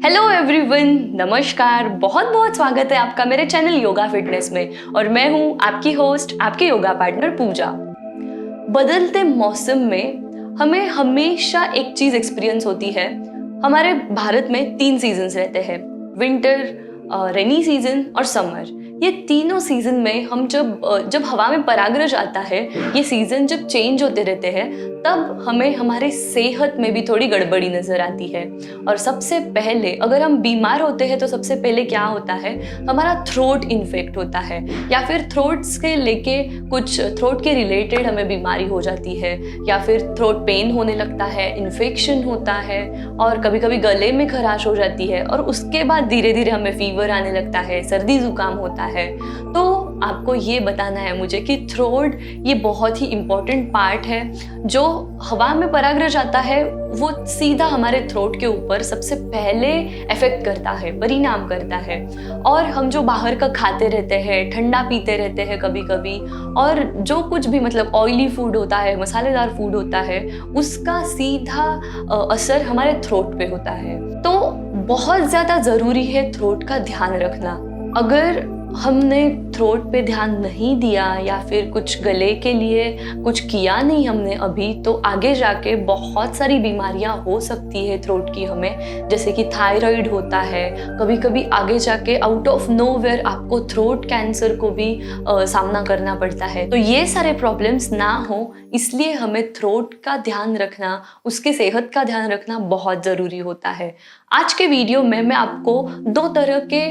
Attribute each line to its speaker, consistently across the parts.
Speaker 1: Hello everyone, नमस्कार। बहुत बहुत स्वागत है आपका मेरे चैनल योगा फिटनेस में और मैं हूँ आपकी होस्ट, आपके योगा पार्टनर पूजा। बदलते मौसम में हमें हमेशा एक चीज एक्सपीरियंस होती है। हमारे भारत में 3 सीजन्स रहते हैं, विंटर, रेनी सीजन और समर। ये तीनों सीजन में हम जब हवा में परागरज आता है, ये सीजन जब चेंज होते रहते हैं, तब हमें हमारे सेहत में भी थोड़ी गड़बड़ी नजर आती है। और सबसे पहले अगर हम बीमार होते हैं तो सबसे पहले क्या होता है, हमारा थ्रोट इन्फेक्ट होता है या फिर थ्रोट्स के लेके कुछ थ्रोट के रिलेटेड हमें बीमारी हो जाती है या फिर थ्रोट पेन होने लगता है, इन्फेक्शन होता है और कभी कभी गले में खराश हो जाती है और उसके बाद धीरे धीरे हमें फीवर आने लगता है, सर्दी जुकाम होता है। तो आपको ये बताना है मुझे कि थ्रोट ये बहुत ही इम्पोर्टेंट पार्ट है। जो हवा में परागरज आता है वो सीधा हमारे थ्रोट के ऊपर सबसे पहले इफेक्ट करता है, परिणाम करता है। और हम जो बाहर का खाते रहते हैं, ठंडा पीते रहते हैं कभी कभी, और जो कुछ भी मतलब ऑयली फूड होता है, मसालेदार फूड होता है, उसका सीधा असर हमारे थ्रोट पे होता है। तो बहुत ज़्यादा ज़रूरी है थ्रोट का ध्यान रखना। अगर हमने थ्रोट पे ध्यान नहीं दिया या फिर कुछ गले के लिए कुछ किया नहीं हमने अभी, तो आगे जाके बहुत सारी बीमारियां हो सकती है थ्रोट की हमें, जैसे कि थायराइड होता है। कभी कभी आगे जाके आउट ऑफ नोवेयर आपको थ्रोट कैंसर को भी सामना करना पड़ता है। तो ये सारे प्रॉब्लम्स ना हो, इसलिए हमें थ्रोट का ध्यान रखना, उसके सेहत का ध्यान रखना बहुत ज़रूरी होता है। आज के वीडियो में मैं आपको 2 तरह के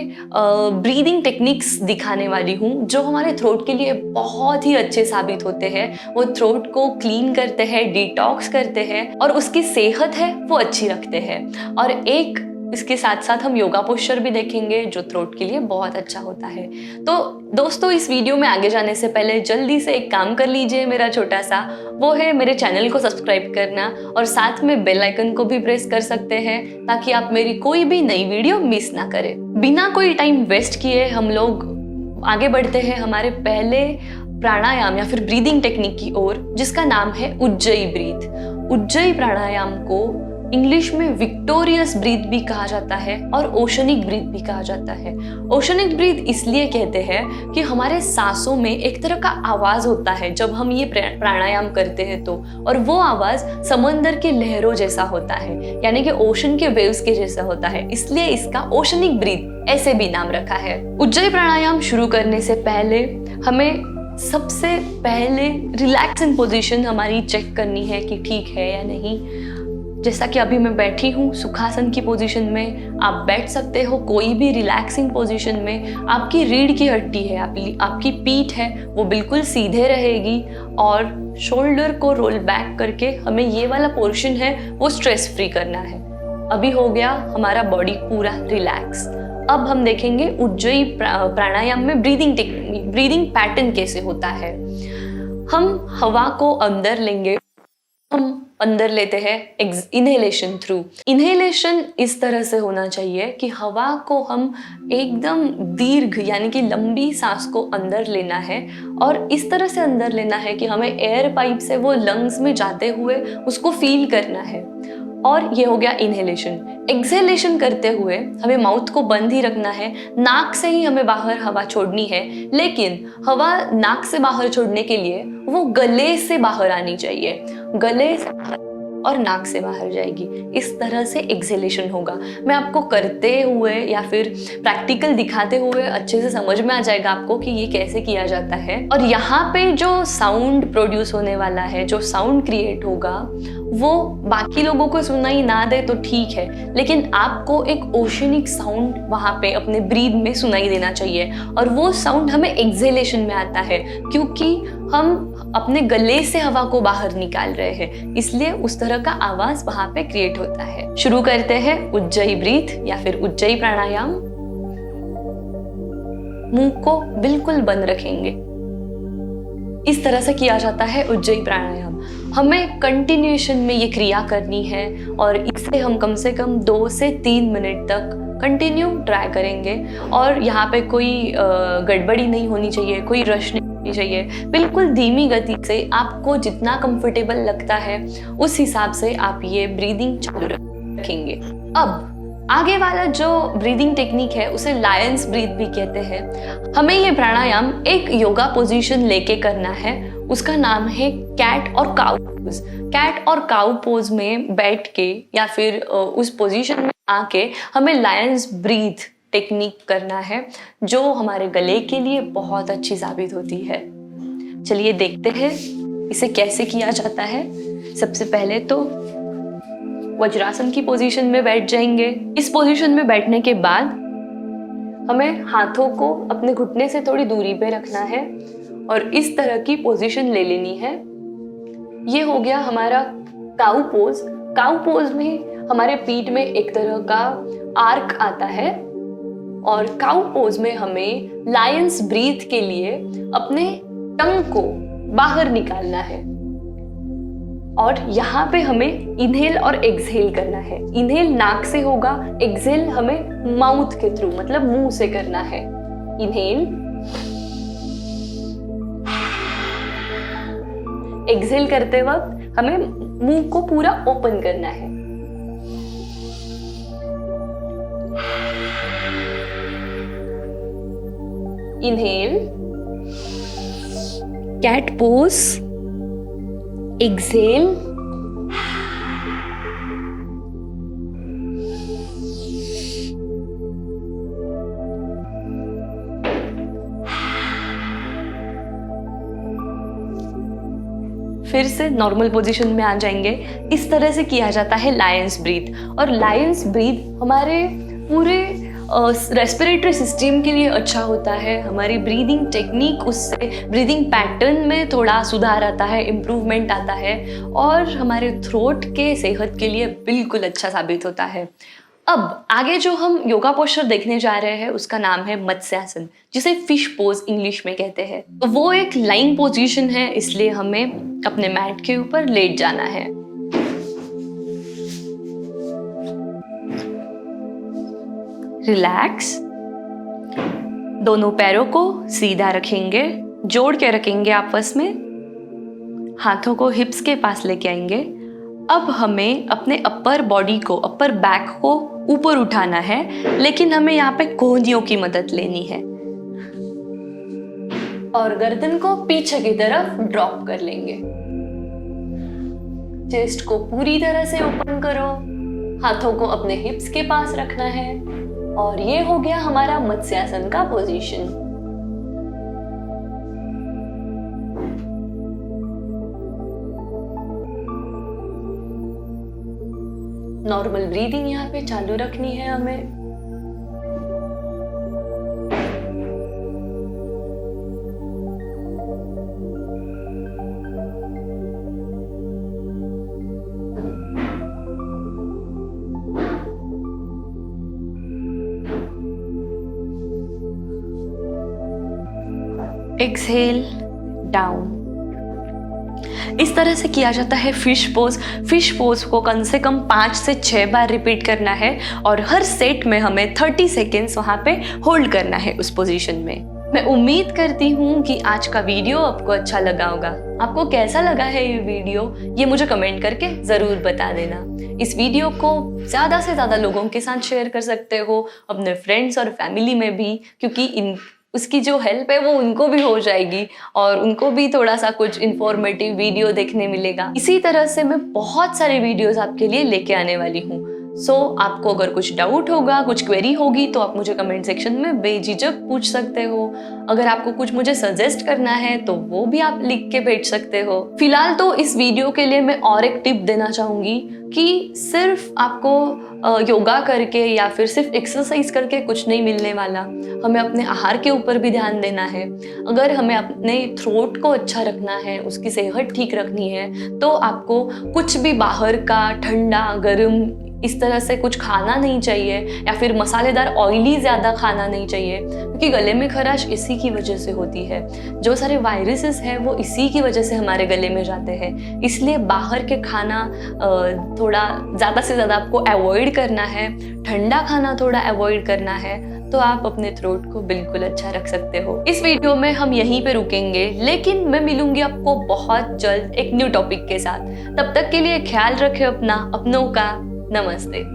Speaker 1: ब्रीदिंग टेक्निक्स दिखाने वाली हूँ जो हमारे थ्रोट के लिए बहुत ही अच्छे साबित होते हैं। वो थ्रोट को क्लीन करते हैं, डिटॉक्स करते हैं और उसकी सेहत है वो अच्छी रखते हैं। और एक इसके साथ साथ हम योगा पोस्चर भी देखेंगे जो थ्रोट के लिए बहुत अच्छा होता है। तो दोस्तों, इस वीडियो में आगे जाने से पहले जल्दी से एक काम कर लीजिए मेरा छोटा सा, वो है मेरे चैनल को सब्सक्राइब करना और साथ में बेल आइकन को भी प्रेस कर सकते हैं ताकि आप मेरी कोई भी नई वीडियो मिस ना करें। बिना कोई टाइम वेस्ट किए हम लोग आगे बढ़ते हैं हमारे पहले प्राणायाम या फिर ब्रीदिंग टेक्निक की ओर, जिसका नाम है उज्जयी ब्रीथ। उज्जयी प्राणायाम को इंग्लिश में विक्टोरियस ब्रीथ भी कहा जाता है और ओशनिक ब्रीथ भी कहा जाता है। ओशनिक ब्रीथ इसलिए कहते हैं कि हमारे सांसों में एक तरह का आवाज होता है जब हम ये प्राणायाम करते हैं तो, और वो आवाज समंदर के लहरों जैसा होता है, यानी कि ओशन के वेव्स के जैसा होता है, इसलिए इसका ओशनिक ब्रीथ ऐसे भी नाम रखा है। उज्जयी प्राणायाम शुरू करने से पहले हमें सबसे पहले रिलैक्सिंग पोजीशन हमारी चेक करनी है कि ठीक है या नहीं। जैसा कि अभी मैं बैठी हूँ सुखासन की पोजीशन में, आप बैठ सकते हो कोई भी रिलैक्सिंग पोजीशन में। आपकी रीढ़ की हड्डी है, आपकी पीठ है, वो बिल्कुल सीधे रहेगी और शोल्डर को रोल बैक करके हमें ये वाला पोर्शन है वो स्ट्रेस फ्री करना है। अभी हो गया हमारा बॉडी पूरा रिलैक्स। अब हम देखेंगे उज्जयी प्राणायाम में ब्रीदिंग पैटर्न कैसे होता है। हम हवा को अंदर लेंगे, हम अंदर लेते हैं इनहेलेशन थ्रू। इनहेलेशन इस तरह से होना चाहिए कि हवा को हम एकदम दीर्घ यानी कि लंबी सांस को अंदर लेना है और इस तरह से अंदर लेना है कि हमें एयर पाइप से वो लंग्स में जाते हुए उसको फील करना है। और ये हो गया इनहेलेशन। एक्सहेलेशन करते हुए हमें माउथ को बंद ही रखना है, नाक से ही हमें बाहर हवा छोड़नी है, लेकिन हवा नाक से बाहर छोड़ने के लिए वो गले से बाहर आनी चाहिए, गले से और नाक से बाहर जाएगी। इस तरह से एक्सहेलेशन होगा। मैं आपको करते हुए या फिर प्रैक्टिकल दिखाते हुए अच्छे से समझ में आ जाएगा आपको कि ये कैसे किया जाता है। और यहाँ पे जो साउंड प्रोड्यूस होने वाला है, जो साउंड क्रिएट होगा, वो बाकी लोगों को सुनाई ना दे तो ठीक है, लेकिन आपको एक ओशनिक साउंड वहाँ पे अपने ब्रीथ में सुनाई देना चाहिए। और वो साउंड हमें एक्सहेलेशन में आता है क्योंकि हम अपने गले से हवा को बाहर निकाल रहे हैं, इसलिए उस तरह का आवाज वहां पे क्रिएट होता है। शुरू करते हैं उज्जयी ब्रीथ या फिर उज्जयी प्राणायाम। मुंह को बिल्कुल बंद रखेंगे। इस तरह से किया जाता है उज्जयी प्राणायाम। हमें कंटिन्यूएशन में ये क्रिया करनी है और इससे हम कम से कम 2 से 3 मिनट तक कंटिन्यू ट्राई करेंगे। और यहाँ पे कोई गड़बड़ी नहीं होनी चाहिए, कोई रश नहीं चाहिए, बिल्कुल धीमी गति से आपको जितना कंफर्टेबल लगता है उस हिसाब से आप ये ब्रीदिंग चालू रखेंगे। अब आगे वाला जो ब्रीदिंग टेक्निक है उसे लायंस ब्रीथ भी कहते हैं। हमें ये प्राणायाम एक योगा पोजीशन लेके करना है, उसका नाम है कैट और काउ पोज। कैट और काउ पोज में बैठ के या फिर उस पोजीशन में आके हमें लायंस ब्रीथ टेक्निक करना है, जो हमारे गले के लिए बहुत अच्छी साबित होती है। चलिए देखते हैं इसे कैसे किया जाता है। सबसे पहले तो वज्रासन की पोजीशन में बैठ जाएंगे। इस पोजीशन में बैठने के बाद हमें हाथों को अपने घुटने से थोड़ी दूरी पे रखना है और इस तरह की पोजीशन ले लेनी है। ये हो गया हमारा काउ पोज। काउ पोज में हमारे पीठ में एक तरह का आर्क आता है और काउ पोज में हमें लायंस ब्रीथ के लिए अपने टंग को बाहर निकालना है और यहाँ पे हमें इनहेल और एक्सहेल करना है। इनहेल नाक से होगा, एक्सहेल हमें माउथ के थ्रू मतलब मुंह से करना है। इनहेल, एक्सहेल करते वक्त हमें मुंह को पूरा ओपन करना है। इनहेल, कैट पोज, एक्सहेल, फिर से नॉर्मल पोजीशन में आ जाएंगे। इस तरह से किया जाता है लायंस ब्रीथ। और लायंस ब्रीथ हमारे पूरे रेस्पिरेटरी सिस्टम के लिए अच्छा होता है। हमारी ब्रीदिंग टेक्निक, उससे ब्रीदिंग पैटर्न में थोड़ा सुधार आता है, इम्प्रूवमेंट आता है और हमारे थ्रोट के सेहत के लिए बिल्कुल अच्छा साबित होता है। अब आगे जो हम योगा पोस्चर देखने जा रहे हैं उसका नाम है मत्स्यासन, जिसे फिश पोज इंग्लिश में कहते हैं। तो वो एक लाइंग पोजीशन है, इसलिए हमें अपने मैट के ऊपर लेट जाना है। रिलैक्स, दोनों पैरों को सीधा रखेंगे, जोड़ के रखेंगे आपस में, हाथों को हिप्स के पास लेके आएंगे। अब हमें अपने अपर बॉडी को, अपर बैक को ऊपर उठाना है, लेकिन हमें यहाँ पे कोहनियों की मदद लेनी है और गर्दन को पीछे की तरफ ड्रॉप कर लेंगे। चेस्ट को पूरी तरह से ओपन करो, हाथों को अपने हिप्स के पास रखना है और ये हो गया हमारा मत्स्यासन का पोजीशन। नॉर्मल ब्रीदिंग यहाँ पे चालू रखनी है हमें। Exhale down. इस तरह से किया जाता है फिश पोज। फिश पोज को कम से कम 5 से 6 बार रिपीट करना है और हर सेट में हमें 30 सेकेंड्स वहाँ पे होल्ड करना है उस पोजीशन में। मैं उम्मीद करती हूँ कि आज का वीडियो आपको अच्छा लगा होगा। आपको कैसा लगा है ये वीडियो, ये मुझे कमेंट करके ज़रूर बता देना। इस वीडियो को ज़्यादा से ज़्यादा लोगों के साथ शेयर कर सकते हो, अपने फ्रेंड्स और फैमिली में भी, क्योंकि उसकी जो हेल्प है वो उनको भी हो जाएगी और उनको भी थोड़ा सा कुछ इन्फॉर्मेटिव वीडियो देखने मिलेगा। इसी तरह से मैं बहुत सारे वीडियोस आपके लिए लेके आने वाली हूँ। आपको अगर कुछ डाउट होगा, कुछ क्वेरी होगी तो आप मुझे कमेंट सेक्शन में बेझिझक पूछ सकते हो। अगर आपको कुछ मुझे सजेस्ट करना है तो वो भी आप लिख के भेज सकते हो। फिलहाल तो इस वीडियो के लिए मैं और एक टिप देना चाहूँगी कि सिर्फ आपको योगा करके या फिर सिर्फ एक्सरसाइज करके कुछ नहीं मिलने वाला। हमें अपने आहार के ऊपर भी ध्यान देना है। अगर हमें अपने थ्रोट को अच्छा रखना है, उसकी सेहत ठीक रखनी है, तो आपको कुछ भी बाहर का ठंडा गर्म इस तरह से कुछ खाना नहीं चाहिए या फिर मसालेदार ऑयली ज़्यादा खाना नहीं चाहिए, क्योंकि गले में खराश इसी की वजह से होती है। जो सारे वायरसेस हैं वो इसी की वजह से हमारे गले में जाते हैं। इसलिए बाहर के खाना थोड़ा ज़्यादा से ज़्यादा आपको अवॉइड करना है, ठंडा खाना थोड़ा अवॉइड करना है, तो आप अपने थ्रोट को बिल्कुल अच्छा रख सकते हो। इस वीडियो में हम यहीं पे रुकेंगे, लेकिन मैं मिलूंगी आपको बहुत जल्द एक न्यू टॉपिक के साथ। तब तक के लिए ख्याल रखें अपना, अपनों का। नमस्ते।